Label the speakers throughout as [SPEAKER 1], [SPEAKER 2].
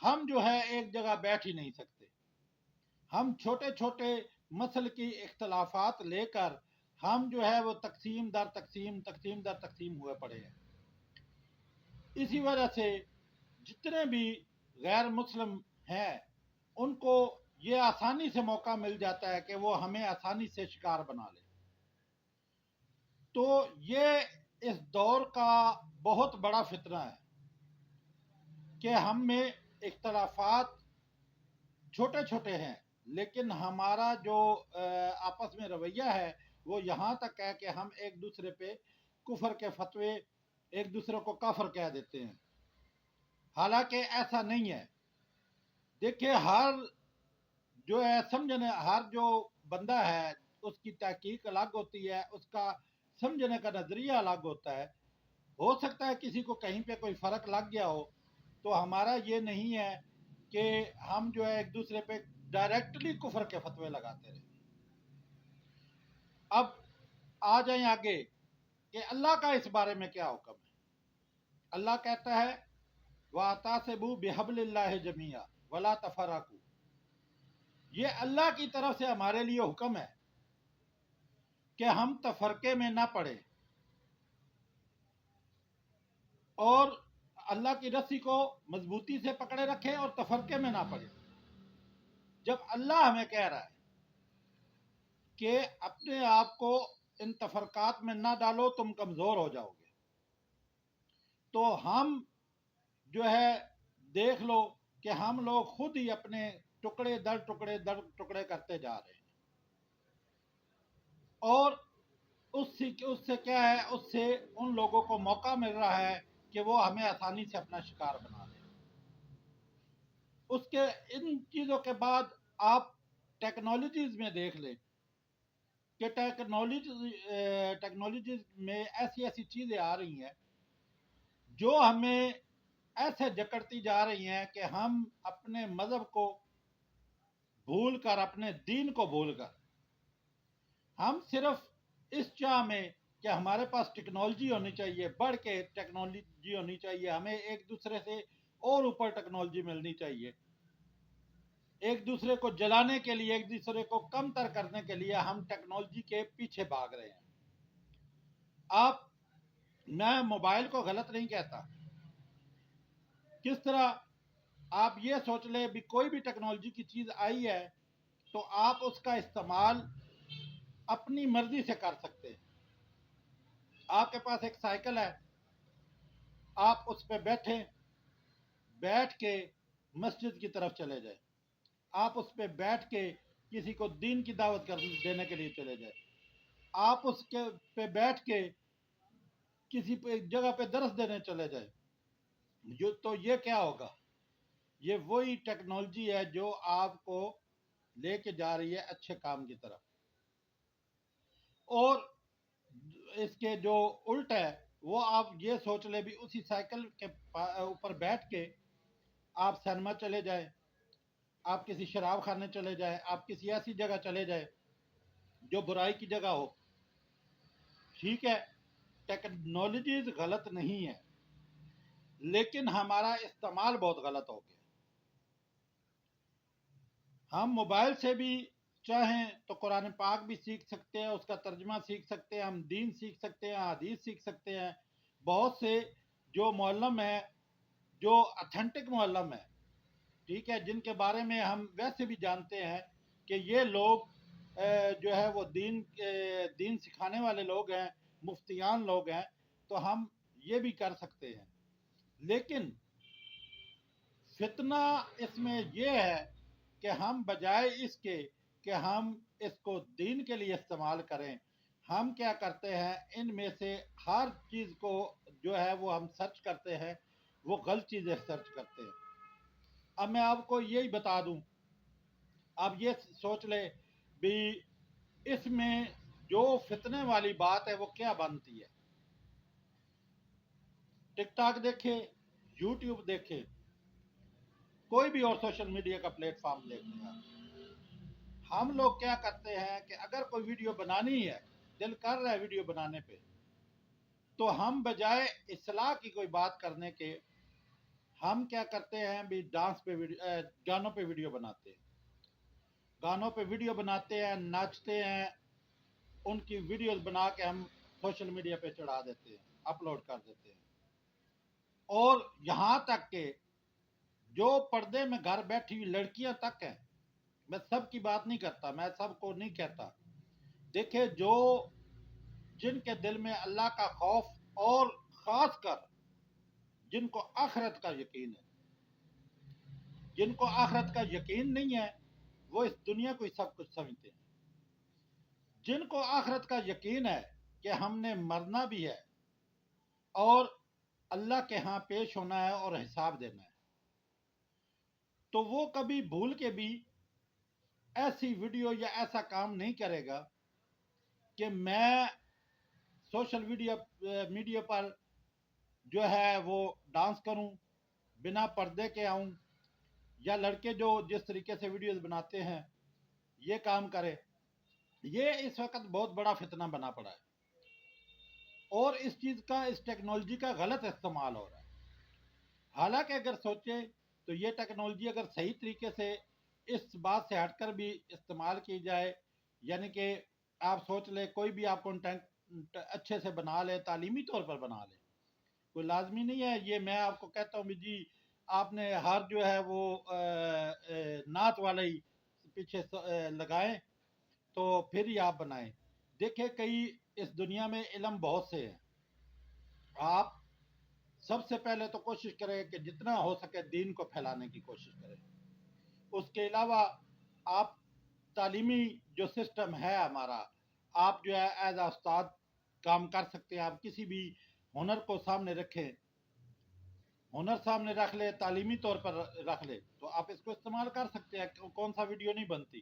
[SPEAKER 1] ہم جو ہے ایک جگہ بیٹھ ہی نہیں سکتے. ہم چھوٹے چھوٹے مسل کی اختلافات لے کر ہم جو ہے وہ تقسیم در تقسیم ہوئے پڑے ہیں. اسی وجہ سے جتنے بھی غیر مسلم ہیں ان کو یہ آسانی سے موقع مل جاتا ہے کہ وہ ہمیں آسانی سے شکار بنا لیں. تو یہ اس دور کا بہت بڑا فتنہ ہے کہ ہم میں اختلافات چھوٹے چھوٹے ہیں لیکن ہمارا جو آپس میں رویہ ہے وہ یہاں تک ہے کہ ہم ایک دوسرے پہ کفر کے فتوے ایک دوسرے کو کافر کہہ دیتے ہیں. حالانکہ ایسا نہیں ہے. دیکھیں ہر جو ہے سمجھنے ہر جو بندہ ہے اس کی تحقیق الگ ہوتی ہے, اس کا سمجھنے کا نظریہ الگ ہوتا ہے. ہو سکتا ہے کسی کو کہیں پہ کوئی فرق لگ گیا ہو, تو ہمارا یہ نہیں ہے کہ ہم جو ہے ایک دوسرے پہ ڈائریکٹلی کفر کے فتوے لگاتے رہے. اب آ جائیں آگے کہ اللہ کا اس بارے میں کیا حکم ہے. اللہ کہتا ہے وَاعْتَصِمُوا بِحَبْلِ اللَّهِ جَمِيعًا وَلَا تَفَرَّقُوا. یہ اللہ کی طرف سے ہمارے لیے حکم ہے کہ ہم تفرقے میں نہ پڑیں اور اللہ کی رسی کو مضبوطی سے پکڑے رکھیں اور تفرقے میں نہ پڑیں. جب اللہ ہمیں کہہ رہا ہے کہ اپنے آپ کو ان تفرقات میں نہ ڈالو تم کمزور ہو جاؤ گے, تو ہم جو ہے دیکھ لو کہ ہم لوگ خود ہی اپنے ٹکڑے در ٹکڑے کرتے جا رہے ہیں. اور اس سے کیا ہے, اس سے ان لوگوں کو موقع مل رہا ہے کہ وہ ہمیں آسانی سے اپنا شکار بنا لیں. اس کے ان چیزوں کے بعد آپ ٹیکنالوجیز میں دیکھ لیں کہ ٹیکنالوجیز میں ایسی چیزیں آ رہی ہیں جو ہمیں ایسے جکڑتی جا رہی ہیں کہ ہم اپنے مذہب کو بھول کر, اپنے دین کو بھول کر, ہم صرف اس چاہ میں کہ ہمارے پاس ٹیکنالوجی ہونی چاہیے, بڑھ کے ٹیکنالوجی ہونی چاہیے, ہمیں ایک دوسرے سے اور اوپر ٹیکنالوجی ملنی چاہیے, ایک دوسرے کو جلانے کے لیے, ایک دوسرے کو کم تر کرنے کے لیے ہم ٹیکنالوجی کے پیچھے بھاگ رہے ہیں. میں موبائل کو غلط نہیں کہتا. کس طرح آپ یہ سوچ لیں بھی کوئی بھی ٹیکنالوجی کی چیز آئی ہے تو آپ اس کا استعمال اپنی مرضی سے کر سکتے ہیں. آپ کے پاس ایک سائیکل ہے, آپ اس پہ بیٹھ کے مسجد کی طرف چلے جائیں, آپ اس پہ بیٹھ کے کسی کو دین کی دعوت دینے کے لیے چلے جائیں, آپ اس کے پہ بیٹھ کے کسی جگہ پہ درس دینے چلے جائیں. تو یہ کیا ہوگا, یہ وہی ٹیکنالوجی ہے جو آپ کو لے کے جا رہی ہے اچھے کام کی طرف. اور اس کے جو الٹ ہے وہ آپ یہ سوچ لیں بھی اسی سائیکل کے اوپر بیٹھ کے آپ سینما چلے جائیں, آپ کسی شراب خانے چلے جائیں, آپ کسی ایسی جگہ چلے جائیں جو برائی کی جگہ ہو. ٹھیک ہے, ٹیکنالوجیز غلط نہیں ہے لیکن ہمارا استعمال بہت غلط ہو گیا. ہم موبائل سے بھی چاہیں تو قرآن پاک بھی سیکھ سکتے ہیں, اس کا ترجمہ سیکھ سکتے ہیں, ہم دین سیکھ سکتے ہیں, حدیث سیکھ سکتے ہیں. بہت سے جو معلم ہیں جو اتھینٹک معلم ہیں, ٹھیک ہے, جن کے بارے میں ہم ویسے بھی جانتے ہیں کہ یہ لوگ جو ہے وہ دین سکھانے والے لوگ ہیں, مفتیان لوگ ہیں, تو ہم یہ بھی کر سکتے ہیں. لیکن فتنہ اس میں یہ ہے کہ ہم بجائے اس کے کہ ہم اس کو دین کے لیے استعمال کریں, ہم کیا کرتے ہیں ان میں سے ہر چیز کو جو ہے وہ ہم سرچ کرتے ہیں, وہ غلط چیزیں سرچ کرتے ہیں. اب میں آپ کو یہی بتا دوں, اب یہ سوچ لے بھی اس میں جو فتنے والی بات ہے وہ کیا بنتی ہے. ٹک ٹاک دیکھے, یوٹیوب دیکھے, کوئی بھی اور سوشل میڈیا کا پلیٹ فارم دیکھ لیں, ہم لوگ کیا کرتے ہیں کہ اگر کوئی ویڈیو بنانی ہے, دل کر رہا ہے ویڈیو بنانے پہ, تو ہم بجائے اصلاح کی کوئی بات کرنے کے ہم کیا کرتے ہیں بھی ڈانس پہ گانوں پہ ویڈیو بناتے ہیں، گانوں پہ ویڈیو بناتے ہیں، ناچتے ہیں، ان کی ویڈیوز بنا کے ہم سوشل میڈیا پہ چڑھا دیتے ہیں، اپلوڈ کر دیتے ہیں، اور یہاں تک کہ جو پردے میں گھر بیٹھی ہوئی لڑکیاں تک ہیں، میں سب کی بات نہیں کرتا، میں سب کو نہیں کہتا، دیکھیں جو جن کے دل میں اللہ کا خوف اور خاص کر جن کو آخرت کا یقین ہے، جن کو آخرت کا یقین نہیں ہے وہ اس دنیا کو ہی سب کچھ سمجھتے ہیں، جن کو آخرت کا یقین ہے کہ ہم نے مرنا بھی ہے اور اللہ کے ہاں پیش ہونا ہے اور حساب دینا ہے، تو وہ کبھی بھول کے بھی ایسی ویڈیو یا ایسا کام نہیں کرے گا کہ میں سوشل میڈیا پر جو ہے وہ ڈانس کروں، بنا پردے کے آؤں، یا لڑکے جو جس طریقے سے ویڈیوز بناتے ہیں یہ کام کرے۔ یہ اس وقت بہت بڑا فتنہ بنا پڑا ہے، اور اس چیز کا، اس ٹیکنالوجی کا غلط استعمال ہو رہا ہے۔ حالانکہ اگر سوچے تو یہ ٹیکنالوجی اگر صحیح طریقے سے اس بات سے ہٹ کر بھی استعمال کی جائے، یعنی کہ آپ سوچ لیں کوئی بھی آپ کنٹینٹ اچھے سے بنا لے، تعلیمی طور پر بنا لے، کوئی لازمی نہیں ہے یہ میں آپ کو کہتا ہوں جی آپ نے ہر جو ہے وہ نعت والا ہی پیچھے لگائیں تو پھر ہی آپ بنائیں۔ دیکھیں کئی اس دنیا میں علم بہت سے ہیں، آپ سب سے پہلے تو کوشش کریں کہ جتنا ہو سکے دین کو پھیلانے کی کوشش کریں۔ اس کے علاوہ آپ تعلیمی جو سسٹم ہے ہمارا، آپ جو ہے ایز اے استاد کام کر سکتے ہیں، آپ کسی بھی ہنر کو سامنے رکھیں، ہنر سامنے رکھ لے، تعلیمی طور پر رکھ لے تو آپ اس کو استعمال کر سکتے ہیں۔ کون سا ویڈیو نہیں بنتی،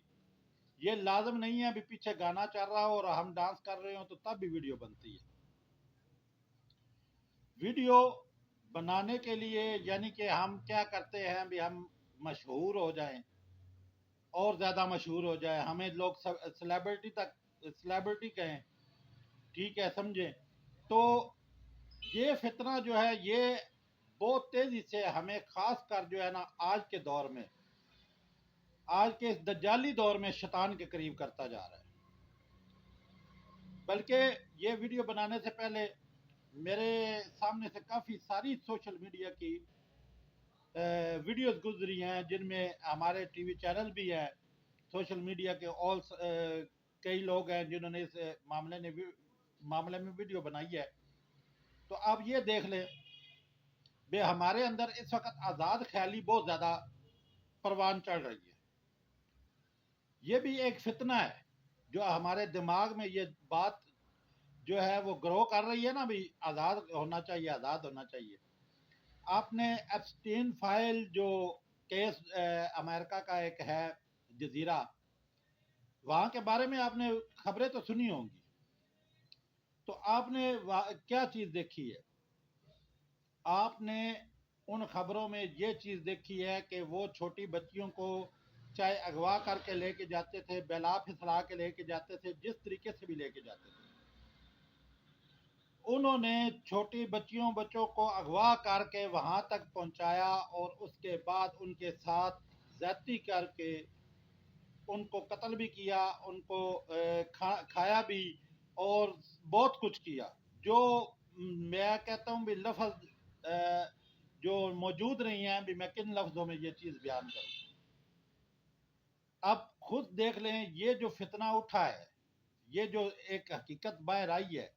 [SPEAKER 1] یہ لازم نہیں ہے ابھی پیچھے گانا چل رہا ہو اور ہم ڈانس کر رہے ہوں تو تب بھی ویڈیو بنتی ہے۔ ویڈیو بنانے کے لیے یعنی کہ ہم کیا کرتے ہیں بھی ہم مشہور ہو جائیں اور زیادہ مشہور ہو جائے، ہمیں لوگ سلیبریٹی کہیں، ٹھیک ہے سمجھیں، تو یہ فتنہ جو ہے یہ بہت تیزی سے ہمیں خاص کر جو ہے نا آج کے دور میں، آج کے اس دجالی دور میں شیطان کے قریب کرتا جا رہا ہے۔ بلکہ یہ ویڈیو بنانے سے پہلے میرے سامنے سے کافی ساری سوشل میڈیا کی ویڈیوز گزری ہیں جن میں ہمارے ٹی وی چینل بھی ہیں، سوشل میڈیا کے کئی لوگ ہیں جنہوں نے اس معاملے میں ویڈیو بنائی ہے۔ تو آپ یہ دیکھ لیں بے ہمارے اندر اس وقت آزاد خیالی بہت زیادہ پروان چڑھ رہی ہے۔ یہ بھی ایک فتنہ ہے جو ہمارے دماغ میں یہ بات جو ہے وہ گرو کر رہی ہے نا بھی آزاد ہونا چاہیے، آزاد ہونا چاہیے۔ آپ نے ایپسٹین فائل جو کیس امریکہ کا ایک ہے جزیرہ، وہاں کے بارے میں آپ نے خبریں تو سنی ہوں گی، تو آپ نے کیا چیز دیکھی ہے؟ آپ نے ان خبروں میں یہ چیز دیکھی ہے کہ وہ چھوٹی بچیوں کو چاہے اغوا کر کے لے کے جاتے تھے، بیلا پھسلا کے لے کے جاتے تھے، جس طریقے سے بھی لے کے جاتے تھے، انہوں نے چھوٹی بچوں کو اغوا کر کے وہاں تک پہنچایا اور اس کے بعد ان کے ساتھ زیادتی کر کے ان کو قتل بھی کیا، ان کو کھایا بھی اور بہت کچھ کیا، جو میں کہتا ہوں بھی لفظ جو موجود نہیں ہیں بھی میں کن لفظوں میں یہ چیز بیان کروں۔ اب خود دیکھ لیں یہ جو فتنہ اٹھا ہے، یہ جو ایک حقیقت باہر آئی ہے،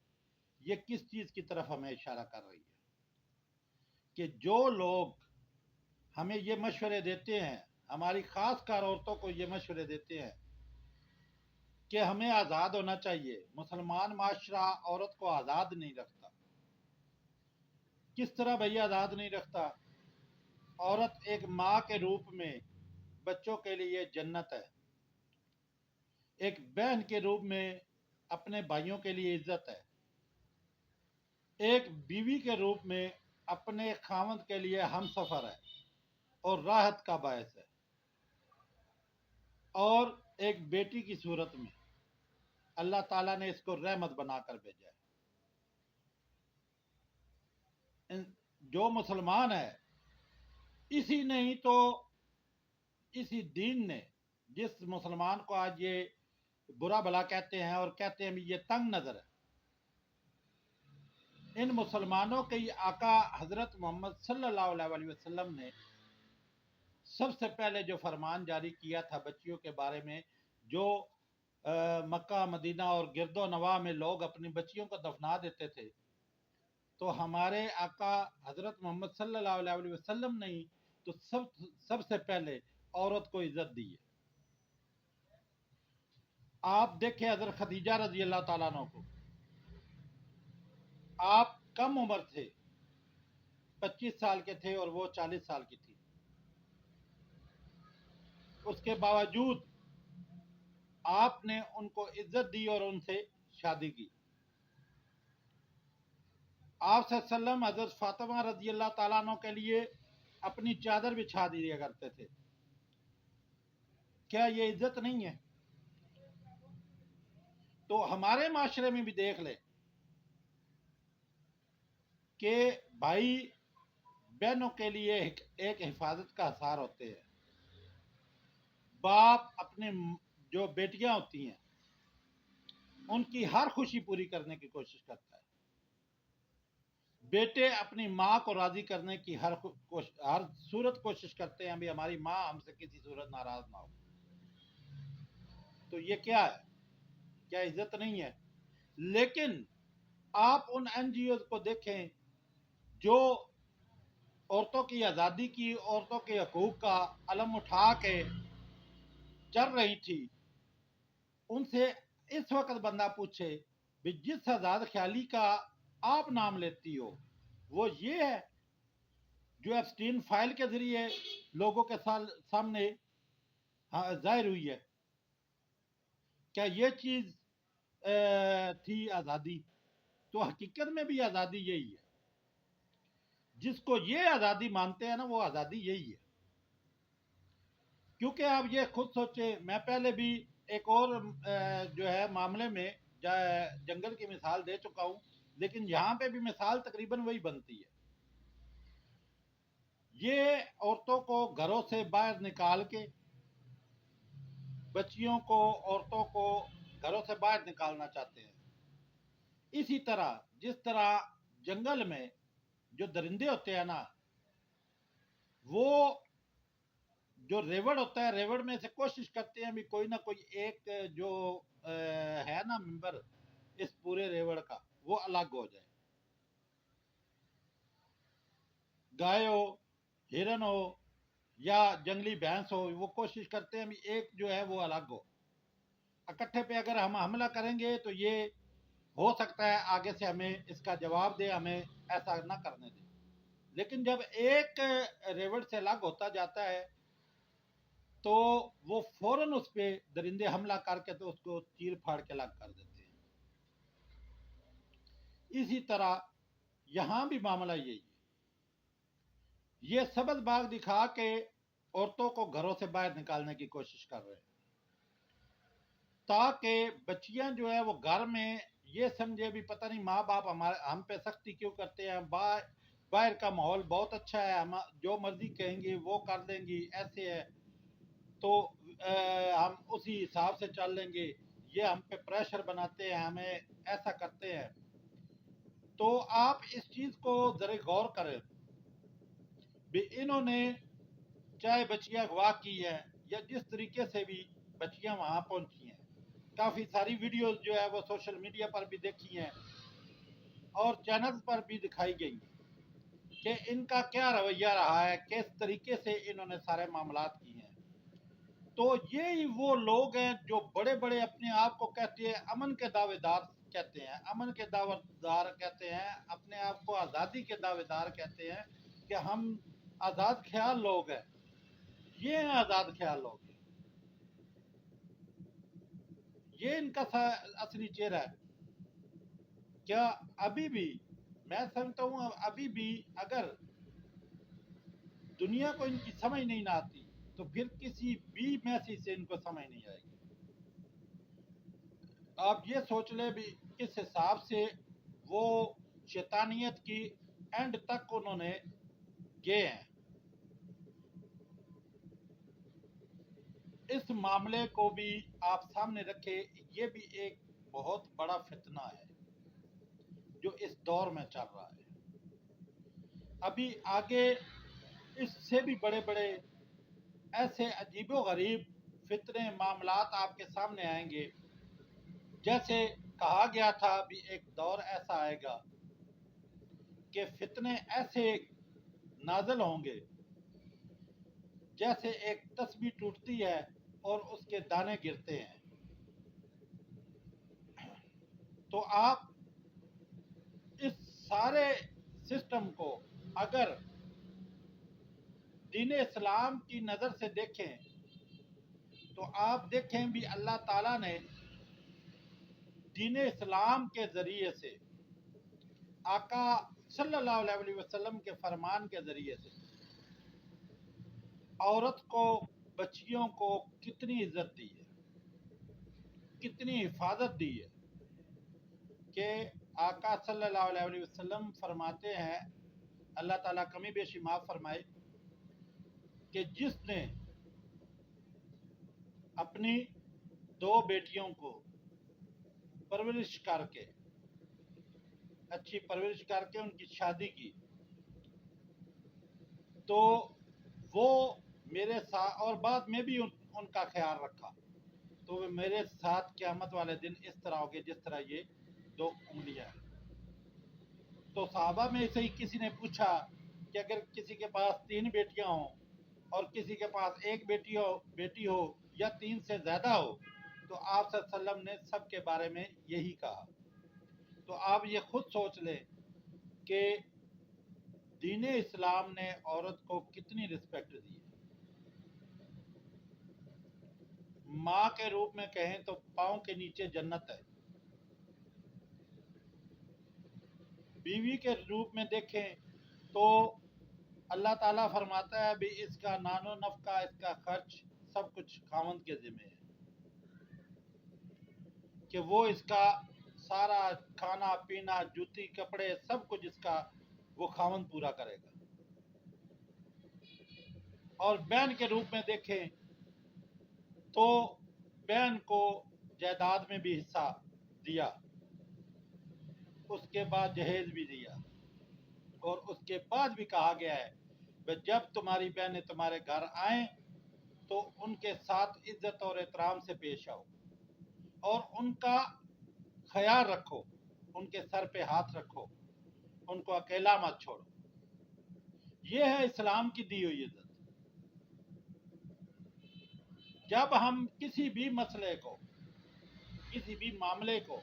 [SPEAKER 1] یہ کس چیز کی طرف ہمیں اشارہ کر رہی ہے کہ جو لوگ ہمیں یہ مشورے دیتے ہیں، ہماری خاص کر عورتوں کو یہ مشورے دیتے ہیں کہ ہمیں آزاد ہونا چاہیے، مسلمان معاشرہ عورت کو آزاد نہیں رکھتا۔ کس طرح بھئی آزاد نہیں رکھتا؟ عورت ایک ماں کے روپ میں بچوں کے لیے جنت ہے، ایک بہن کے روپ میں اپنے بھائیوں کے لیے عزت ہے، ایک بیوی کے روپ میں اپنے خاوند کے لیے ہم سفر ہے اور راحت کا باعث ہے، اور ایک بیٹی کی صورت میں اللہ تعالیٰ نے اس کو رحمت بنا کر بھیجا ہے۔ جو مسلمان ہے اسی نہیں تو اسی دین نے جس مسلمان کو آج یہ برا بھلا کہتے ہیں اور کہتے ہیں یہ تنگ نظر ہے، ان مسلمانوں کے آقا حضرت محمد صلی اللہ علیہ وسلم نے سب سے پہلے جو فرمان جاری کیا تھا بچیوں کے بارے میں، جو مکہ مدینہ اور گرد و نواح میں لوگ اپنی بچیوں کو دفنا دیتے تھے، تو ہمارے آقا حضرت محمد صلی اللہ علیہ وسلم نے تو سب سے پہلے عورت کو عزت دی ہے۔ آپ دیکھیں حضرت خدیجہ رضی اللہ تعالیٰ عنہ کو، آپ کم عمر تھے، 25 سال کے تھے اور وہ 40 سال کی تھی، اس کے باوجود آپ نے ان کو عزت دی اور ان سے شادی کی۔ آپ صلی اللہ علیہ وسلم حضرت فاطمہ رضی اللہ تعالیٰ عنہ کے لیے اپنی چادر بچھا دیا کرتے تھے۔ کیا یہ عزت نہیں ہے؟ تو ہمارے معاشرے میں بھی دیکھ لیں کہ بھائی بہنوں کے لیے ایک حفاظت کا اثار ہوتے ہیں۔ باپ اپنے جو بیٹیاں ہوتی ہیں ان کی ہر خوشی پوری کرنے کی کوشش کرتا ہے، بیٹے اپنی ماں کو راضی کرنے کی ہر صورت کوشش کرتے ہیں بھی ہماری ماں ہم سے کسی صورت ناراض نہ ہو۔ تو یہ کیا ہے؟ کیا عزت نہیں ہے؟ لیکن آپ ان این جی اوز کو دیکھیں جو عورتوں کی آزادی کی، عورتوں کے حقوق کا علم اٹھا کے چل رہی تھی، ان سے اس وقت بندہ پوچھے بھی جس آزاد خیالی کا آپ نام لیتی ہو وہ یہ ہے جو ایپسٹین فائل کے ذریعے لوگوں کے سامنے ظاہر ہوئی ہے؟ کیا یہ چیز تھی آزادی؟ تو حقیقت میں بھی آزادی یہی ہے، جس کو یہ آزادی مانتے ہیں نا وہ آزادی یہی ہے۔ کیونکہ آپ یہ خود سوچے، میں پہلے بھی ایک اور جو ہے معاملے میں جنگل کی مثال دے چکا ہوں، لیکن یہاں پہ بھی مثال تقریباً وہی بنتی ہے۔ یہ عورتوں کو گھروں سے باہر نکال کے، بچیوں کو، عورتوں کو گھروں سے باہر نکالنا چاہتے ہیں۔ اسی طرح جس طرح جنگل میں جو درندے ہوتے ہیں نا، وہ جو ریوڑ ہوتا ہے، ریوڑ میں سے کوشش کرتے ہیں بھی کوئی نہ کوئی ایک جو ہے نا ممبر اس پورے ریوڑ کا وہ الگ ہو جائے، گائے ہو، ہرن ہو یا جنگلی بھینس ہو، وہ کوشش کرتے ہیں بھی ایک جو ہے وہ الگ ہو۔ اکٹھے پہ اگر ہم حملہ کریں گے تو یہ ہو سکتا ہے آگے سے ہمیں اس کا جواب دے، ہمیں ایسا نہ کرنے دے۔ لیکن جب ایک ریوڑ سے الگ ہوتا جاتا ہے تو وہ فوراً اس پہ درندے حملہ کر کے تو اس کو چیر پھاڑ کے الگ کر دیتے ہیں۔ اسی طرح یہاں بھی معاملہ یہی ہے، یہ سبز باغ دکھا کے عورتوں کو گھروں سے باہر نکالنے کی کوشش کر رہے ہیں تاکہ بچیاں جو ہے وہ گھر میں یہ سمجھے بھی پتہ نہیں ماں باپ ہم پہ سختی کیوں کرتے ہیں، باہر کا ماحول بہت اچھا ہے، ہم جو مرضی کہیں گی وہ کر دیں گی، ایسے ہے تو ہم اسی حساب سے چل لیں گے، یہ ہم پہ پریشر بناتے ہیں، ہمیں ایسا کرتے ہیں۔ تو آپ اس چیز کو ذرا غور کریں بھی انہوں نے چاہے بچیاں اغوا کی ہیں یا جس طریقے سے بھی بچیاں وہاں پہنچی ہیں، کافی ساری ویڈیوز جو ہے وہ سوشل میڈیا پر بھی دیکھی ہیں اور چینلز پر بھی دکھائی گئی ہیں کہ ان کا کیا رویہ رہا ہے، کس طریقے سے انہوں نے سارے معاملات کیے ہیں۔ تو یہی وہ لوگ ہیں جو بڑے بڑے اپنے آپ کو کہتے ہیں امن کے دعوے دار کہتے ہیں، امن کے دعوے دار کہتے ہیں، اپنے آپ کو آزادی کے دعوے دار کہتے ہیں کہ ہم آزاد خیال لوگ ہیں۔ یہ ہیں آزاد خیال لوگ، یہ ان کا اصلی چہرہ ہے۔ کیا ابھی بھی میں سمجھتا ہوں ابھی بھی اگر دنیا کو ان کی سمجھ نہیں نہ آتی تو پھر کسی بھی میسیج سے ان کو سمجھ نہیں آئے گی۔ آپ یہ سوچ لیں بھی کس حساب سے وہ شیطانیت کی اینڈ تک انہوں نے گئے ہیں۔ اس معاملے کو بھی آپ سامنے رکھے، یہ بھی ایک بہت بڑا فتنہ ہے جو اس دور میں چل رہا ہے۔ ابھی آگے اس سے بھی بڑے بڑے ایسے عجیب و غریب فتنے معاملات آپ کے سامنے آئیں گے، جیسے کہا گیا تھا بھی ایک دور ایسا آئے گا کہ فتنے ایسے نازل ہوں گے جیسے ایک تسبیح ٹوٹتی ہے اور اس کے دانے گرتے ہیں۔ تو آپ اس سارے سسٹم کو اگر دین اسلام کی نظر سے دیکھیں تو آپ دیکھیں بھی اللہ تعالیٰ نے دین اسلام کے ذریعے سے، آقا صلی اللہ علیہ وسلم کے فرمان کے ذریعے سے عورت کو، بچیوں کو کتنی عزت دی ہے، کتنی حفاظت دی ہے کہ آقا صلی اللہ علیہ وسلم فرماتے ہیں، اللہ تعالیٰ کمی بیشی معاف فرمائے، کہ جس نے اپنی 2 بیٹیوں کو پرورش کر کے، اچھی پرورش کر کے ان کی شادی کی، تو وہ میرے ساتھ، اور بعد میں بھی ان کا خیال رکھا، تو وہ میرے ساتھ قیامت والے دن اس طرح ہوگے جس طرح یہ 2 انگلیاں ہیں۔ تو صحابہ میں سے ہی کسی نے پوچھا کہ اگر کسی کے پاس 3 بیٹیاں ہوں اور کسی کے پاس 1 بیٹی ہو یا 3 سے زیادہ ہو، تو آپ صلی اللہ علیہ وسلم نے سب کے بارے میں یہی کہا۔ تو آپ یہ خود سوچ لیں کہ دین اسلام نے عورت کو کتنی رسپیکٹ دی ہے۔ ماں کے روپ میں کہیں تو پاؤں کے نیچے جنت ہے، بیوی کے روپ میں دیکھیں تو اللہ تعالیٰ فرماتا ہے بھی اس کا نان و نفقہ، اس کا خرچ سب کچھ خاوند کے ذمہ ہے، کہ وہ اس کا سارا کھانا پینا، جوتی کپڑے سب کچھ اس کا وہ خاوند پورا کرے گا۔ اور بہن کے روپ میں دیکھیں تو بہن کو جائیداد میں بھی حصہ دیا، اس کے بعد جہیز بھی دیا، اور اس کے بعد بھی کہا گیا ہے کہ جب تمہاری بہنیں تمہارے گھر آئیں تو ان کے ساتھ عزت اور احترام سے پیش آؤ، اور ان کا خیال رکھو، ان کے سر پہ ہاتھ رکھو، ان کو اکیلا مت چھوڑو۔ یہ ہے اسلام کی دی ہوئی عزت۔ جب ہم کسی بھی مسئلے کو، کسی بھی معاملے کو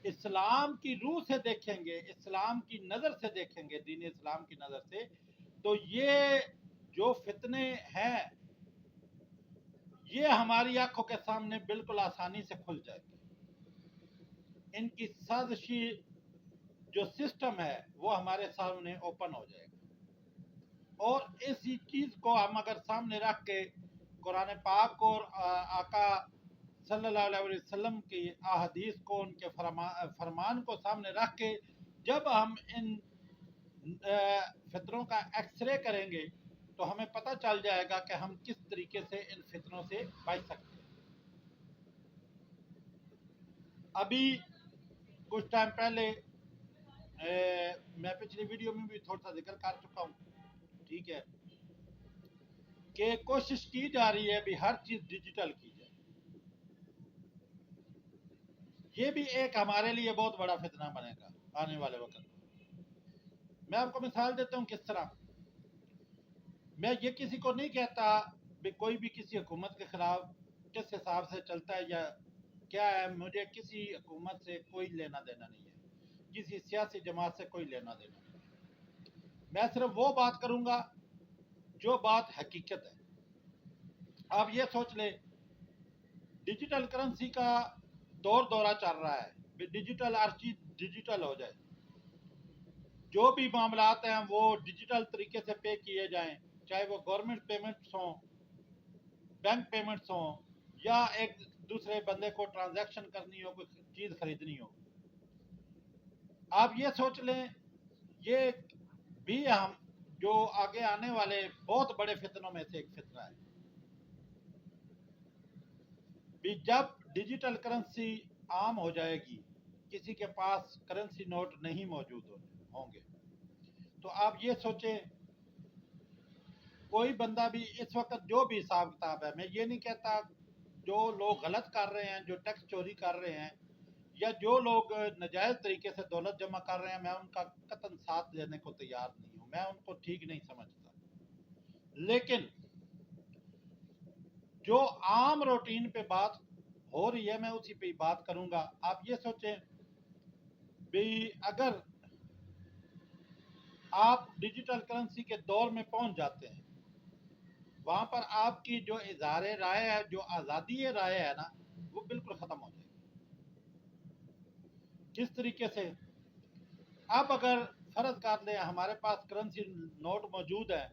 [SPEAKER 1] اسلام کی روح سے دیکھیں گے، اسلام کی نظر سے دیکھیں گے، دین اسلام کی نظر سے، تو یہ جو فتنے ہیں یہ ہماری آنکھوں کے سامنے بالکل آسانی سے کھل جائے گی۔ ان کی سازشی جو سسٹم ہے وہ ہمارے سامنے اوپن ہو جائے گا، اور اسی چیز کو ہم اگر سامنے رکھ کے قرآن پاک اور آقا صلی اللہ علیہ وسلم کی احادیث کو، ان کے فرمان کو سامنے رکھ کے جب ہم ان فتنوں کا ایکس رے کریں گے تو ہمیں پتہ چل جائے گا کہ ہم کس طریقے سے ان فتنوں سے بچ سکتے ہیں۔ ابھی کچھ ٹائم پہلے میں پچھلی ویڈیو میں بھی تھوڑا سا ذکر کر چکا ہوں، ٹھیک ہے، کہ کوشش کی جا رہی ہے بھی ہر چیز ڈیجیٹل کی جائے۔ یہ بھی ایک ہمارے لیے بہت بڑا فتنہ بنے گا آنے والے وقت میں۔ میں آپ کو مثال دیتا ہوں کس طرح۔ میں یہ کسی کو نہیں کہتا بھی کوئی بھی کسی حکومت کے خلاف کس حساب سے چلتا ہے یا کیا ہے، مجھے کسی حکومت سے کوئی لینا دینا نہیں ہے، کسی سیاسی جماعت سے کوئی لینا دینا نہیں ہے۔ میں صرف وہ بات کروں گا جو بات حقیقت ہے۔ آپ یہ سوچ لیں، ڈیجیٹل کرنسی کا دورہ چل رہا ہے، ڈیجیٹل ہر چیز ڈیجیٹل ہو جائے، جو بھی معاملات ہیں وہ ڈیجیٹل طریقے سے پے کیے جائیں، چاہے وہ گورنمنٹ پیمنٹس ہوں، بینک پیمنٹس ہوں، یا ایک دوسرے بندے کو ٹرانزیکشن کرنی ہو، کوئی چیز خریدنی ہو۔ آپ یہ سوچ لیں، یہ بھی ہم جو آگے آنے والے بہت بڑے فتنوں میں سے ایک فتنہ ہے۔ بھی جب ڈیجیٹل کرنسی عام ہو جائے گی، کسی کے پاس کرنسی نوٹ نہیں موجود ہوں گے، تو آپ یہ سوچیں کوئی بندہ بھی اس وقت جو بھی حساب کتاب ہے، میں یہ نہیں کہتا جو لوگ غلط کر رہے ہیں، جو ٹیکس چوری کر رہے ہیں، یا جو لوگ ناجائز طریقے سے دولت جمع کر رہے ہیں، میں ان کا قطعاً ساتھ دینے کو تیار نہیں ہوں، میں ان کو ٹھیک نہیں سمجھتا، لیکن جو عام روٹین پہ بات ہو رہی ہے میں اسی پہ بات کروں گا۔ آپ یہ سوچیں بھی اگر آپ ڈیجیٹل کرنسی کے دور میں پہنچ جاتے ہیں، وہاں پر آپ کی جو اظہار رائے ہے، جو آزادی رائے ہے نا، وہ بالکل ختم ہو جائے گی۔ کس طریقے سے؟ اب اگر فرض کر لیں ہمارے پاس کرنسی نوٹ موجود ہے،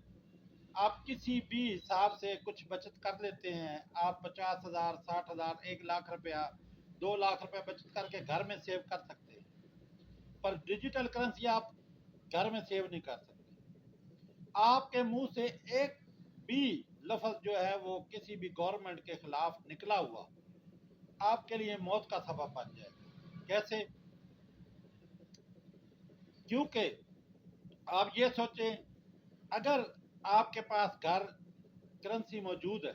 [SPEAKER 1] آپ کسی بھی حساب سے کچھ بچت کر لیتے ہیں، آپ 50,000 60,000 1 لاکھ روپیہ 2 لاکھ روپے بچت کر کے گھر میں سیو کر سکتے ہیں، پر ڈیجیٹل کرنسی آپ گھر میں سیو نہیں کر سکتے۔ آپ کے منہ سے ایک بھی لفظ جو ہے وہ کسی بھی گورنمنٹ کے خلاف نکلا ہوا آپ کے لیے موت کا سبب بن جائے گا۔ کیسے؟ کیونکہ آپ یہ سوچیں اگر آپ کے پاس گھر کرنسی موجود ہے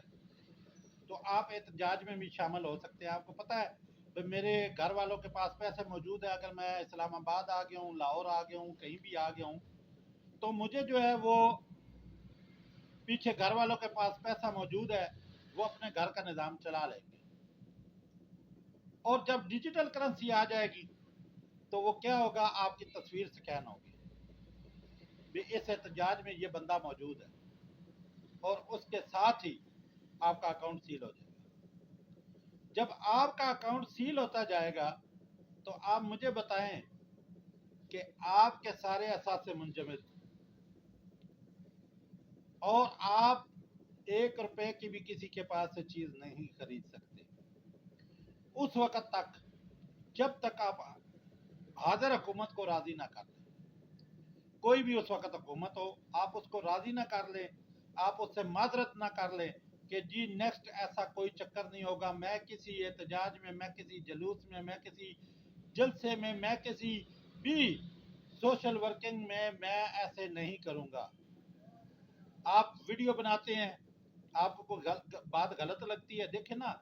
[SPEAKER 1] تو آپ احتجاج میں بھی شامل ہو سکتے ہیں۔ آپ کو پتہ ہے کہ میرے گھر والوں کے پاس پیسے موجود ہے، اگر میں اسلام آباد آ گیا ہوں، لاہور آ گیا ہوں، کہیں بھی آ گیا ہوں، تو مجھے جو ہے وہ پیچھے گھر والوں کے پاس پیسہ موجود ہے، وہ اپنے گھر کا نظام چلا لیں گے۔ اور جب ڈیجیٹل کرنسی آ جائے گی تو وہ کیا ہوگا، آپ کی تصویر سکین ہوگی بھی اس احتجاج میں یہ بندہ موجود ہے، اور اس کے ساتھ ہی آپ کا اکاؤنٹ سیل ہو جائے گا۔ جب آپ کا اکاؤنٹ سیل ہوتا جائے گا تو آپ مجھے بتائیں کہ آپ کے سارے اثاثے منجمد، اور آپ 1 روپے کی بھی کسی کے پاس سے چیز نہیں خرید سکتے اس وقت تک جب تک آپ حاضر حکومت کو راضی نہ کر لیں۔ کوئی بھی اس وقت حکومت ہو، آپ اس کو راضی نہ کر لیں، آپ اس سے معذرت نہ کر لیں کہ جی نیکسٹ ایسا کوئی چکر نہیں ہوگا، میں کسی احتجاج میں، میں کسی جلوس میں کسی جلسے میں کسی بھی سوشل ورکنگ میں ایسے نہیں کروں گا۔ آپ ویڈیو بناتے ہیں، آپ کو بات غلط لگتی ہے، دیکھیں نا،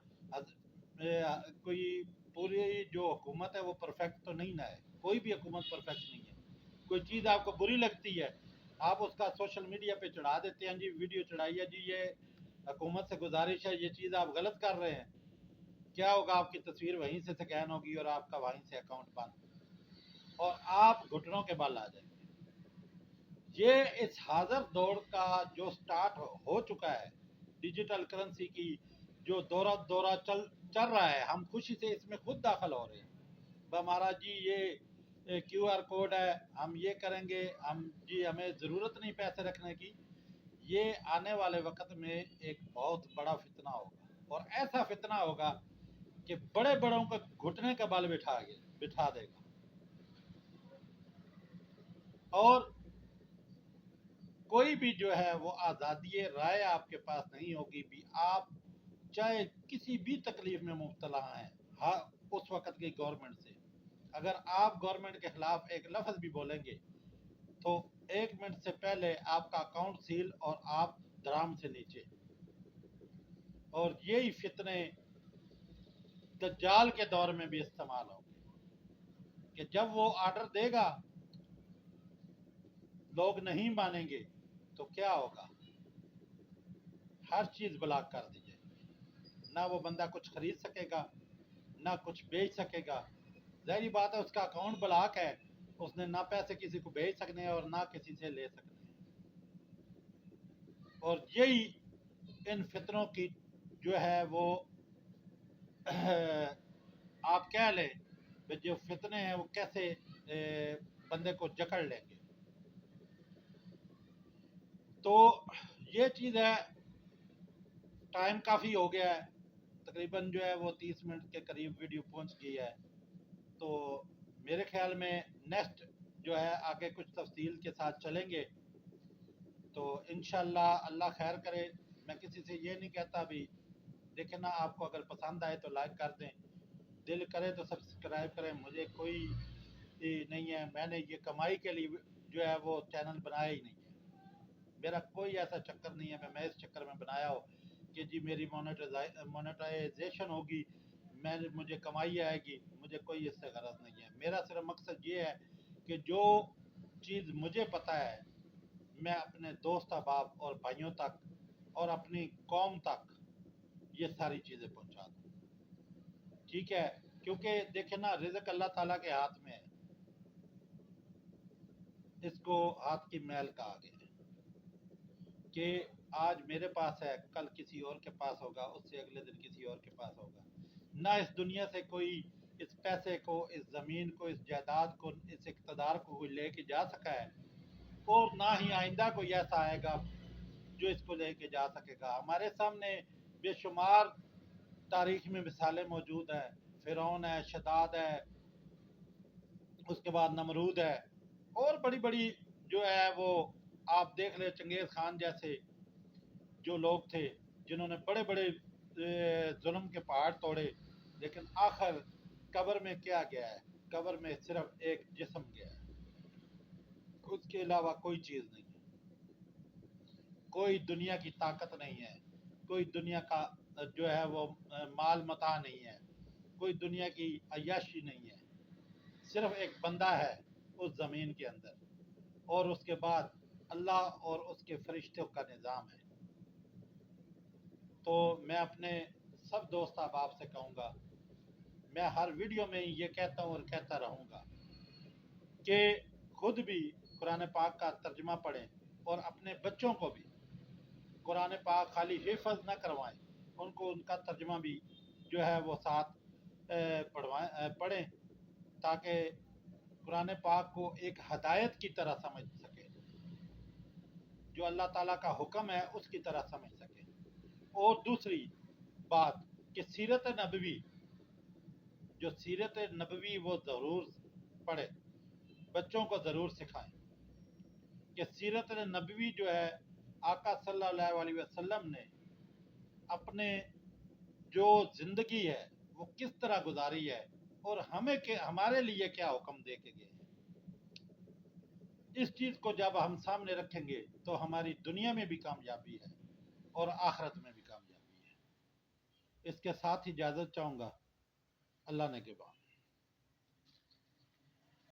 [SPEAKER 1] کوئی پوری جو حکومت ہے وہ پرفیکٹ تو نہیں نہ ہے، کوئی بھی حکومت پرفیکٹ نہیں ہے۔ کوئی چیز آپ کو بری لگتی ہے، آپ اس کا سوشل میڈیا پہ چڑھا دیتے ہیں، جی ویڈیو چڑھائی ہے، جی یہ حکومت سے گزارش ہے، یہ چیز آپ غلط کر رہے ہیں۔ کیا ہوگا، آپ کی تصویر وہیں سے سکین ہوگی اور آپ کا وہیں سے اکاؤنٹ بند، اور آپ گھٹنوں کے بل آ جائیں گے۔ یہ اس حاضر دور کا جو سٹارٹ ہو چکا ہے، ڈیجیٹل کرنسی کی جو دورہ چل رہا ہے، ہم خوشی سے اس میں خود داخل ہو رہے ہیں۔ ہمارا جی یہ QR کوڈ ہے، ہم یہ کریں گے، جی ہمیں ضرورت نہیں پیسے رکھنے کی۔ یہ آنے والے وقت میں ایک بہت بڑا فتنہ ہوگا، اور ایسا فتنہ ہوگا کہ بڑے بڑوں کو گھٹنے کا بل بٹھا دے گا۔ اور کوئی بھی جو ہے وہ آزادی رائے آپ کے پاس نہیں ہوگی بھی، آپ چاہے کسی بھی تکلیف میں مبتلا ہیں اس وقت کی گورنمنٹ سے، اگر آپ گورنمنٹ کے خلاف ایک لفظ بھی بولیں گے تو 1 منٹ سے پہلے آپ کا اکاؤنٹ سیل اور آپ درام سے نیچے۔ اور یہی فتنے دجال کے دور میں بھی استعمال ہوں گے کہ جب وہ آرڈر دے گا لوگ نہیں مانیں گے تو کیا ہوگا، ہر چیز بلاک کر دی جائے گی، نہ وہ بندہ کچھ خرید سکے گا، نہ کچھ بیچ سکے گا۔ ظاہری بات ہے اس کا اکاؤنٹ بلاک ہے، اس نے نہ پیسے کسی کو بھیج سکنے ہیں اور نہ کسی سے لے سکنے ہیں۔ اور یہی ان فتنوں کی جو ہے وہ آپ کہہ لیں جو فتنے ہیں وہ کیسے بندے کو جکڑ لیں گے۔ تو یہ چیز ہے، ٹائم کافی ہو گیا ہے، تقریباً جو ہے وہ 30 منٹ کے قریب ویڈیو پہنچ گئی ہے، تو میرے خیال میں نیکسٹ جو ہے آگے کچھ تفصیل کے ساتھ چلیں گے، تو انشاءاللہ اللہ خیر کرے۔ میں کسی سے یہ نہیں کہتا بھی دیکھیں نا، آپ کو اگر پسند آئے تو لائک کر دیں، دل کرے تو سبسکرائب کریں. مجھے کوئی نہیں ہے، میں نے یہ کمائی کے لیے جو ہے وہ چینل بنایا ہی نہیں ہے. میرا کوئی ایسا چکر نہیں ہے میں اس چکر میں بنایا ہو کہ جی میری مونیٹائزیشن ہوگی، مجھے کمائی آئے گی. مجھے کوئی اس سے غرض نہیں ہے. میرا صرف مقصد یہ ہے کہ جو چیز مجھے پتہ ہے میں اپنے دوست احباب اور بھائیوں تک اور اپنی قوم تک یہ ساری چیزیں پہنچا دوں. ٹھیک ہے، کیونکہ دیکھیں نا، رزق اللہ تعالیٰ کے ہاتھ میں ہے. اس کو ہاتھ کی میل کہا گیا ہے کہ آج میرے پاس ہے، کل کسی اور کے پاس ہوگا، اس سے اگلے دن کسی اور کے پاس ہوگا. نہ اس دنیا سے کوئی اس پیسے کو، اس زمین کو، اس جائیداد کو، اس اقتدار کو کوئی لے کے جا سکا ہے، اور نہ ہی آئندہ کوئی ایسا آئے گا جو اس کو لے کے جا سکے گا. ہمارے سامنے بے شمار تاریخ میں مثالیں موجود ہیں. فرعون ہے، شداد ہے، اس کے بعد نمرود ہے، اور بڑی بڑی جو ہے وہ آپ دیکھ لیں، چنگیز خان جیسے جو لوگ تھے جنہوں نے بڑے بڑے ظلم کے پہاڑ توڑے. لیکن آخر قبر میں کیا گیا ہے؟ قبر میں صرف ایک جسم گیا ہے، اس کے علاوہ کوئی چیز نہیں ہے. کوئی دنیا کی طاقت نہیں ہے، کوئی دنیا کا جو ہے وہ مال متاع نہیں ہے، کوئی دنیا کی عیاشی نہیں ہے. صرف ایک بندہ ہے اس زمین کے اندر، اور اس کے بعد اللہ اور اس کے فرشتوں کا نظام ہے. تو میں اپنے سب دوست احباب سے کہوں گا، میں ہر ویڈیو میں یہ کہتا ہوں اور کہتا رہوں گا کہ خود بھی قرآن پاک کا ترجمہ پڑھیں، اور اپنے بچوں کو بھی قرآن پاک خالی حفظ نہ کروائیں، ان کو ان کا ترجمہ بھی جو ہے وہ ساتھ پڑھیں، تاکہ قرآن پاک کو ایک ہدایت کی طرح سمجھ سکیں، جو اللہ تعالیٰ کا حکم ہے اس کی طرح سمجھ سکیں. اور دوسری بات کہ سیرت نبوی، جو سیرت نبوی وہ ضرور پڑھیں، بچوں کو ضرور سکھائیں کہ سیرت نبوی جو ہے آقا صلی اللہ علیہ وسلم نے اپنے جو زندگی ہے وہ کس طرح گزاری ہے، اور ہمارے لیے کیا حکم دے کے گئے ہیں. اس چیز کو جب ہم سامنے رکھیں گے تو ہماری دنیا میں بھی کامیابی ہے اور آخرت میں بھی کامیابی ہے. اس کے ساتھ اجازت چاہوں گا. اللہ نے کے بعد.